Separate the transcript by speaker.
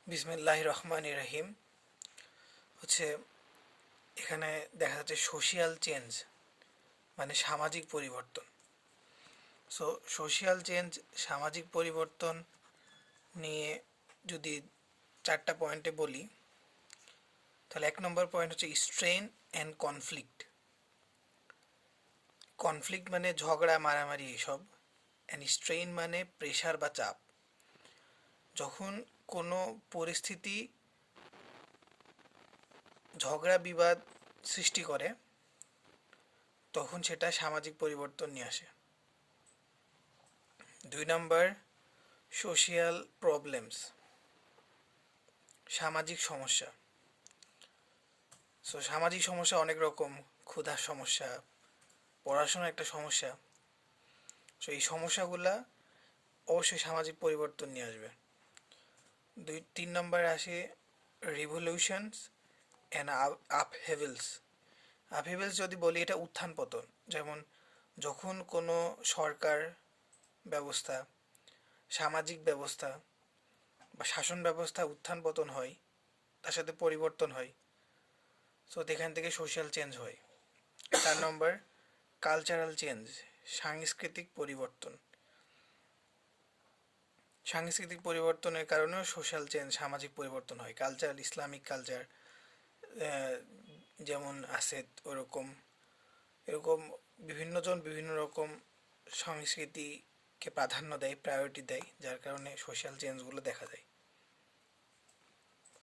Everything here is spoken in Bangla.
Speaker 1: বিসমিল্লাহির রহমানির রহিম। হচ্ছে এখানে দেখা যাচ্ছে সোশিয়াল চেঞ্জ মানে সামাজিক পরিবর্তন। সো সোশিয়াল চেঞ্জ সামাজিক পরিবর্তন নিয়ে যদি চারটা পয়েন্টে বলি, তাহলে 1 নম্বর পয়েন্ট হচ্ছে স্ট্রেন অ্যান্ড কনফ্লিক্ট। কনফ্লিক্ট মানে ঝগড়া মারামারি এসব, অ্যান্ড স্ট্রেন মানে প্রেশার বা চাপ। যখন কোনো পরিস্থিতি ঝগড়া বিবাদ সৃষ্টি করে তখন সেটা সামাজিক পরিবর্তন নিয়ে আসে। 2 নম্বর সোশিয়াল প্রবলেমস, সামাজিক সমস্যা। সামাজিক সমস্যা অনেক রকম, ক্ষুধার সমস্যা, পড়াশোনার একটা সমস্যা। এই সমস্যাগুলা অবশ্যই সামাজিক পরিবর্তন নিয়ে আসবে। 3 নম্বরে আসে রিভলিউশনস অ্যান্ড আপহেভেলস। আপহেভেলস যদি বলি, এটা উত্থান পতন। যেমন যখন কোনো সরকার ব্যবস্থা, সামাজিক ব্যবস্থা বা শাসন ব্যবস্থা উত্থান পতন হয়, তার সাথে পরিবর্তন হয়, এখান থেকে সোশ্যাল চেঞ্জ হয়। 4 নম্বর কালচারাল চেঞ্জ, সাংস্কৃতিক পরিবর্তন। সাংস্কৃতিক পরিবর্তনের কারণেও সোশ্যাল চেঞ্জ, সামাজিক পরিবর্তন হয়। কালচার, ইসলামিক কালচার যেমন আছে ওরকম, এরকম বিভিন্নজন বিভিন্ন রকম সংস্কৃতিকে প্রাধান্য দেয়, প্রায়োরিটি দেয়, যার কারণে সোশ্যাল চেঞ্জগুলো দেখা যায়।